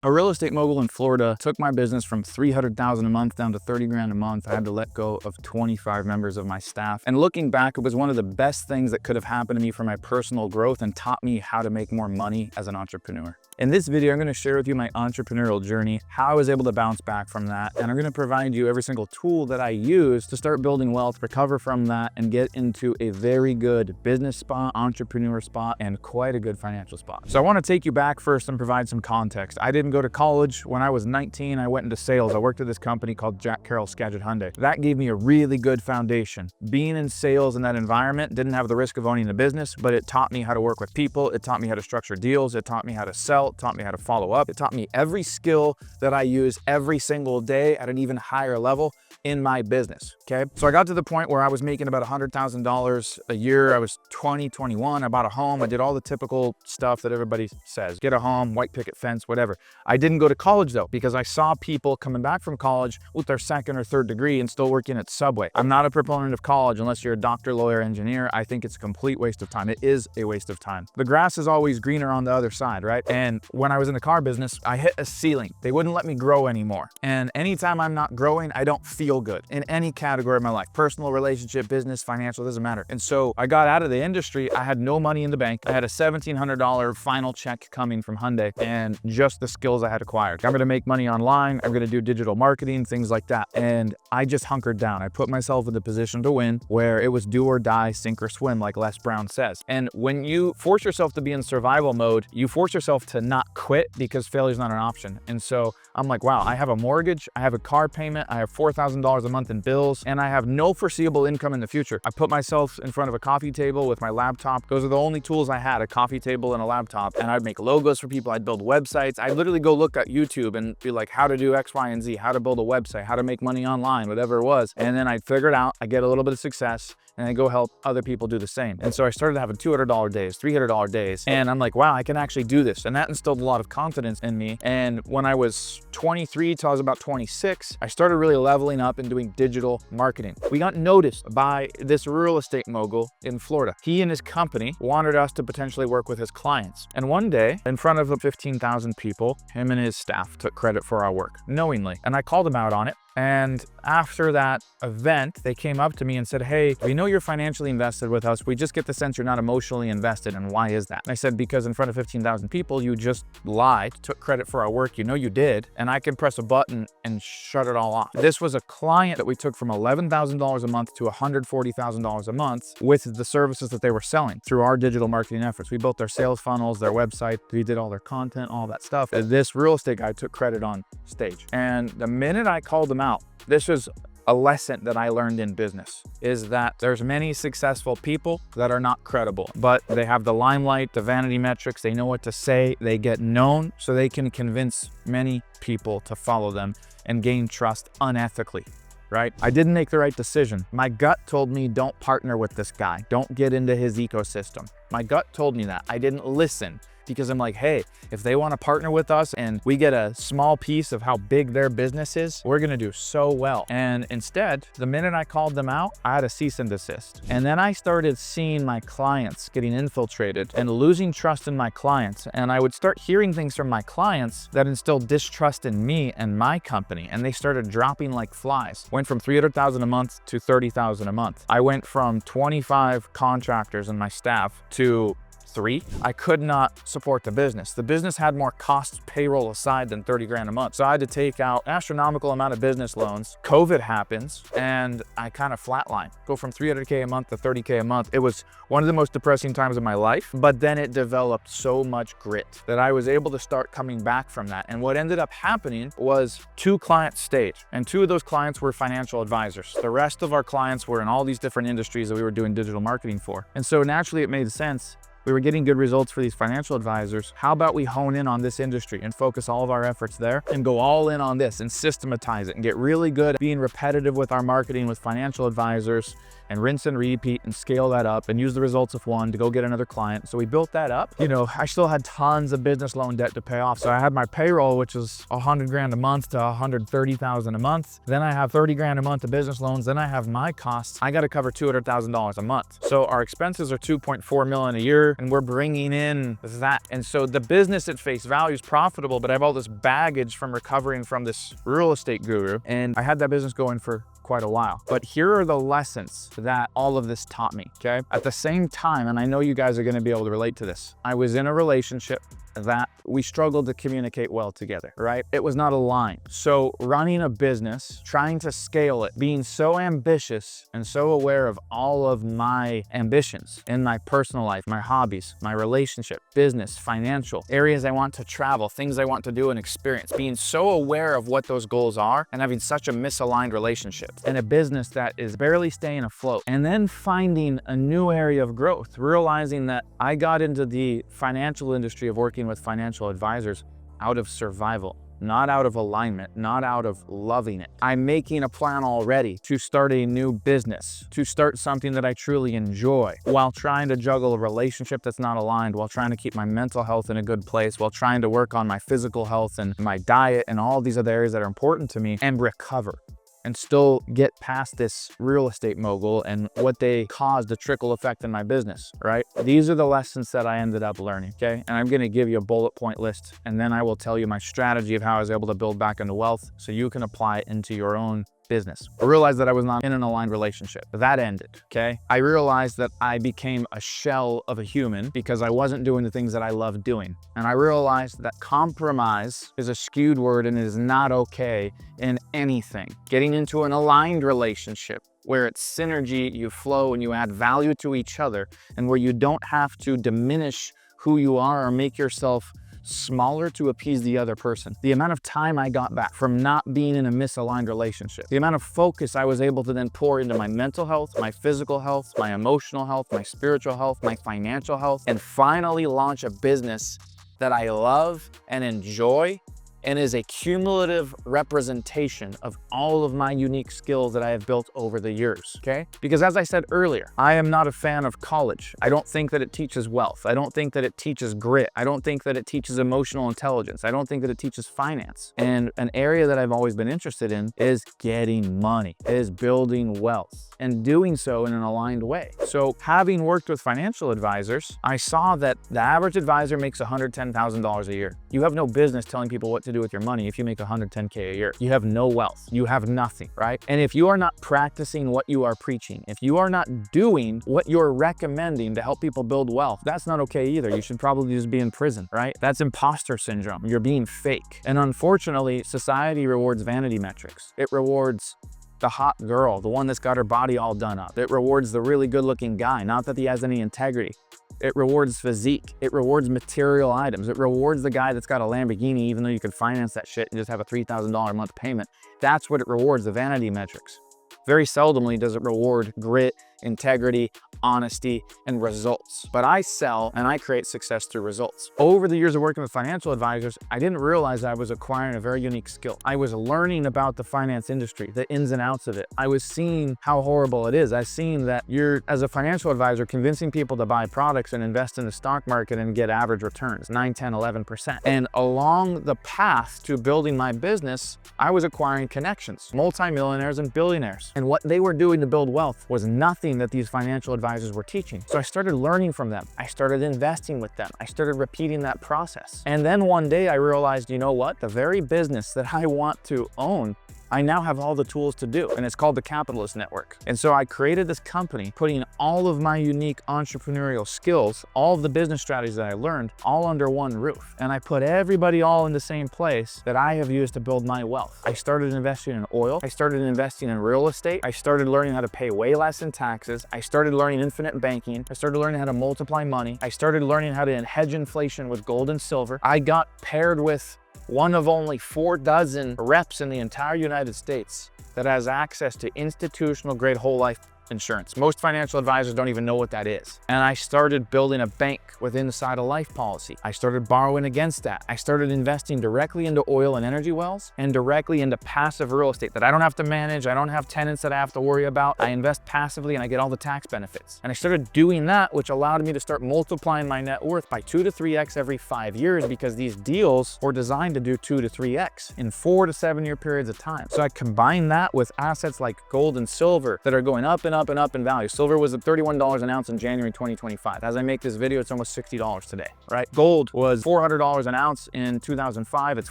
A real estate mogul in Florida took my business from $300,000 a month down to $30,000 a month. I had to let go of 25 members of my staff. And looking back, it was one of the best things that could have happened to me for my personal growth and taught me how to make more money as an entrepreneur. In this video, I'm going to share with you my entrepreneurial journey, how I was able to bounce back from that, and I'm going to provide you every single tool that I use to start building wealth, recover from that, and get into a very good business spot, entrepreneur spot, and quite a good financial spot. So I want to take you back first and provide some context. I didn't go to college. When I was 19, I went into sales. I worked at this company called Jack Carroll Skagit Hyundai. That gave me a really good foundation. Being in sales in that environment didn't have the risk of owning a business, but it taught me how to work with people. It taught me how to structure deals. It taught me how to sell. It taught me how to follow up. It taught me every skill that I use every single day at an even higher level in my business, okay? So I got to the point where I was making about $100,000 a year. I was 21. I bought a home. I did all the typical stuff that everybody says. Get a home, white picket fence, whatever. I didn't go to college though, because I saw people coming back from college with their second or third degree and still working at Subway. I'm not a proponent of college unless you're a doctor, lawyer, engineer. I think it's a complete waste of time. It is a waste of time. The grass is always greener on the other side, right? And when I was in the car business, I hit a ceiling. They wouldn't let me grow anymore. And anytime I'm not growing, I don't feel good in any category of my life. Personal, relationship, business, financial, doesn't matter. And so I got out of the industry. I had no money in the bank. I had a $1,700 final check coming from Hyundai and just the skills I had acquired. I'm going to make money online. I'm going to do digital marketing, things like that. And I just hunkered down. I put myself in the position to win where it was do or die, sink or swim, like Les Brown says. And when you force yourself to be in survival mode, you force yourself to not quit because failure is not an option. And so I'm like, wow, I have a mortgage, I have a car payment, I have $4,000 a month in bills, and I have no foreseeable income in the future. I put myself in front of a coffee table with my laptop. Those are the only tools I had, a coffee table and a laptop. And I'd make logos for people. I'd build websites. I'd literally go look at YouTube and be like, how to do X, Y, and Z, how to build a website, how to make money online, whatever it was. And then I'd figure it out. I get a little bit of success and I go help other people do the same. And so I started having $200 days, $300 days. And I'm like, wow, I can actually do this. And that instilled a lot of confidence in me. And when I was 23 till I was about 26, I started really leveling up and doing digital marketing. We got noticed by this real estate mogul in Florida. He and his company wanted us to potentially work with his clients. And one day, in front of 15,000 people, him and his staff took credit for our work, knowingly. And I called him out on it. And after that event, they came up to me and said, hey, we know you're financially invested with us. We just get the sense you're not emotionally invested. And why is that? And I said, because in front of 15,000 people, you just lied, took credit for our work. You know you did. And I can press a button and shut it all off. This was a client that we took from $11,000 a month to $140,000 a month with the services that they were selling through our digital marketing efforts. We built their sales funnels, their website. We did all their content, all that stuff. This real estate guy took credit on stage. And the minute I called him out, this was a lesson that I learned in business, is that there's many successful people that are not credible, but they have the limelight, the vanity metrics, they know what to say, they get known, so they can convince many people to follow them and gain trust unethically, right? I didn't make the right decision. My gut told me, don't partner with this guy. Don't get into his ecosystem. My gut told me that. I didn't listen. Because I'm like, hey, if they want to partner with us and we get a small piece of how big their business is, we're going to do so well. And instead, the minute I called them out, I had a cease and desist. And then I started seeing my clients getting infiltrated and losing trust in my clients. And I would start hearing things from my clients that instilled distrust in me and my company. And they started dropping like flies. Went from $300,000 a month to $30,000 a month. I went from 25 contractors in my staff to 3. I could not support the business. The business had more costs payroll aside than $30,000 a month. So I had to take out an astronomical amount of business loans. COVID happens and I kind of flatline. Go from $300K a month to $30K a month. It was one of the most depressing times of my life, but then it developed so much grit that I was able to start coming back from that. And what ended up happening was 2 clients stayed, and 2 of those clients were financial advisors. The rest of our clients were in all these different industries that we were doing digital marketing for. And so naturally it made sense. We were getting good results for these financial advisors. How about we hone in on this industry and focus all of our efforts there and go all in on this and systematize it and get really good at being repetitive with our marketing with financial advisors and rinse and repeat and scale that up and use the results of one to go get another client. So we built that up. You know, I still had tons of business loan debt to pay off. So I had my payroll, which was 100 grand a month to 130,000 a month. Then I have 30 grand a month of business loans. Then I have my costs. I got to cover $200,000 a month. So our expenses are 2.4 million a year, and we're bringing in that. And so the business at face value is profitable, but I have all this baggage from recovering from this real estate guru. And I had that business going for quite a while. But here are the lessons that all of this taught me, okay? At the same time, and I know you guys are gonna be able to relate to this, I was in a relationship that we struggled to communicate well together, right? It was not aligned. So running a business, trying to scale it, being so ambitious and so aware of all of my ambitions in my personal life, my hobbies, my relationship, business, financial, areas I want to travel, things I want to do and experience, being so aware of what those goals are and having such a misaligned relationship in a business that is barely staying afloat. And then finding a new area of growth, realizing that I got into the financial industry of working with financial advisors out of survival, not out of alignment, not out of loving it. I'm making a plan already to start a new business, to start something that I truly enjoy, while trying to juggle a relationship that's not aligned, while trying to keep my mental health in a good place, while trying to work on my physical health and my diet and all these other areas that are important to me, and recover and still get past this real estate mogul and what they caused a trickle effect in my business, right? These are the lessons that I ended up learning, okay? And I'm gonna give you a bullet point list, and then I will tell you my strategy of how I was able to build back into wealth so you can apply it into your own business. I realized that I was not in an aligned relationship. That ended, okay? I realized that I became a shell of a human because I wasn't doing the things that I loved doing. And I realized that compromise is a skewed word and it is not okay in anything. Getting into an aligned relationship where it's synergy, you flow and you add value to each other, and where you don't have to diminish who you are or make yourself smaller to appease the other person. The amount of time I got back from not being in a misaligned relationship, the amount of focus I was able to then pour into my mental health, my physical health, my emotional health, my spiritual health, my financial health, and finally launch a business that I love and enjoy and is a cumulative representation of all of my unique skills that I have built over the years, okay? Because as I said earlier, I am not a fan of college. I don't think that it teaches wealth. I don't think that it teaches grit. I don't think that it teaches emotional intelligence. I don't think that it teaches finance. And an area that I've always been interested in is getting money, is building wealth, and doing so in an aligned way. So having worked with financial advisors, I saw that the average advisor makes $110,000 a year. You have no business telling people what to do with your money if you make $110K a year. You have no wealth. You have nothing, right? And if you are not practicing what you are preaching, if you are not doing what you're recommending to help people build wealth, that's not okay either. You should probably just be in prison, right? That's imposter syndrome. You're being fake. And unfortunately, society rewards vanity metrics. It rewards the hot girl, the one that's got her body all done up. It rewards the really good looking guy, not that he has any integrity. It rewards physique. It rewards material items. It rewards the guy that's got a Lamborghini, even though you could finance that shit and just have a $3,000 a month payment. That's what it rewards, the vanity metrics. Very seldomly does it reward grit, integrity, honesty, and results. But I sell and I create success through results. Over the years of working with financial advisors, I didn't realize I was acquiring a very unique skill. I was learning about the finance industry, the ins and outs of it. I was seeing how horrible it is. I've seen that you're, as a financial advisor, convincing people to buy products and invest in the stock market and get average returns, 9, 10, 11%. And along the path to building my business, I was acquiring connections, multimillionaires and billionaires. And what they were doing to build wealth was nothing that these financial advisors were teaching. So I started learning from them. I started investing with them. I started repeating that process. And then one day I realized, you know what? The very business that I want to own, I now have all the tools to do, and it's called the Capitalist Network. And so I created this company, putting all of my unique entrepreneurial skills, all of the business strategies that I learned, all under one roof. And I put everybody all in the same place that I have used to build my wealth. I started investing in oil. I started investing in real estate. I started learning how to pay way less in taxes. I started learning infinite banking. I started learning how to multiply money. I started learning how to hedge inflation with gold and silver. I got paired with one of only 4 dozen reps in the entire United States that has access to institutional grade whole life insurance. Most financial advisors don't even know what that is. And I started building a bank with inside a life policy. I started borrowing against that. I started investing directly into oil and energy wells and directly into passive real estate that I don't have to manage. I don't have tenants that I have to worry about. I invest passively and I get all the tax benefits. And I started doing that, which allowed me to start multiplying my net worth by 2 to 3x every 5 years, because these deals were designed to do 2 to 3x in 4 to 7 year periods of time. So I combined that with assets like gold and silver that are going up and up and up in value. Silver was at $31 an ounce in January 2025. As I make this video, it's almost $60 today, right? Gold was $400 an ounce in 2005. It's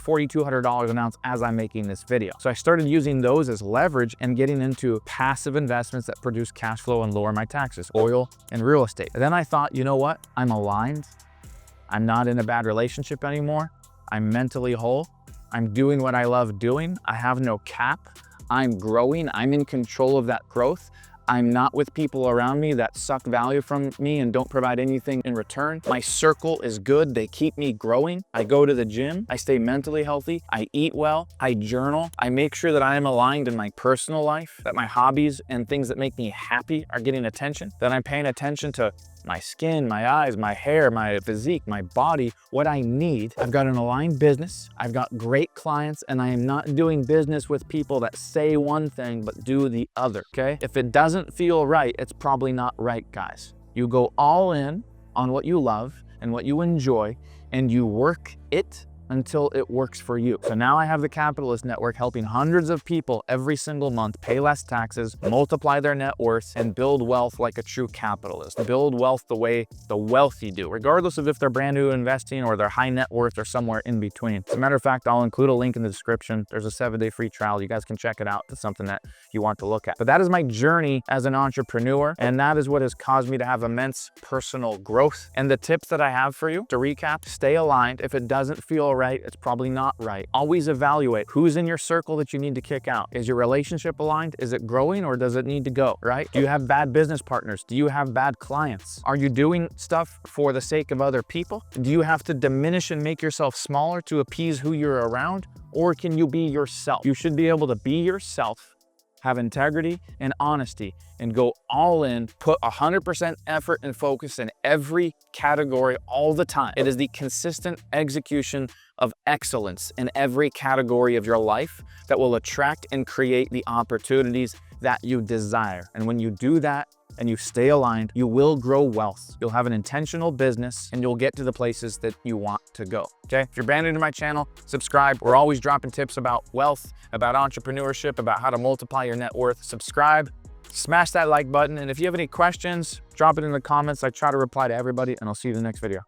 $4,200 an ounce as I'm making this video. So I started using those as leverage and getting into passive investments that produce cash flow and lower my taxes, oil and real estate. And then I thought, you know what? I'm aligned. I'm not in a bad relationship anymore. I'm mentally whole. I'm doing what I love doing. I have no cap. I'm growing. I'm in control of that growth. I'm not with people around me that suck value from me and don't provide anything in return. My circle is good. They keep me growing. I go to the gym. I stay mentally healthy. I eat well. I journal. I make sure that I am aligned in my personal life, that my hobbies and things that make me happy are getting attention, that I'm paying attention to my skin, my eyes, my hair, my physique, my body, what I need. I've got an aligned business. I've got great clients, and I am not doing business with people that say one thing but do the other, okay? If it doesn't feel right, it's probably not right, guys. You go all in on what you love and what you enjoy, and you work it until it works for you. So now I have the Capitalist Network helping hundreds of people every single month pay less taxes, multiply their net worth, and build wealth like a true capitalist. Build wealth the way the wealthy do, regardless of if they're brand new investing or they're high net worth or somewhere in between. As a matter of fact, I'll include a link in the description. There's a 7-day free trial. You guys can check it out. It's something that you want to look at. But that is my journey as an entrepreneur, and that is what has caused me to have immense personal growth. And the tips that I have for you, to recap, stay aligned. If it doesn't feel right, it's probably not right. Always evaluate who's in your circle that you need to kick out. Is your relationship aligned? Is it growing, or does it need to go, right? Do you have bad business partners? Do you have bad clients? Are you doing stuff for the sake of other people? Do you have to diminish and make yourself smaller to appease who you're around? Or can you be yourself? You should be able to be yourself, have integrity and honesty, and go all in, put 100% effort and focus in every category all the time. It is the consistent execution of excellence in every category of your life that will attract and create the opportunities that you desire. And when you do that and you stay aligned, you will grow wealth. You'll have an intentional business, and you'll get to the places that you want to go, okay? If you're brand new to my channel, subscribe. We're always dropping tips about wealth, about entrepreneurship, about how to multiply your net worth. Subscribe, smash that like button, and if you have any questions, drop it in the comments. I try to reply to everybody, and I'll see you in the next video.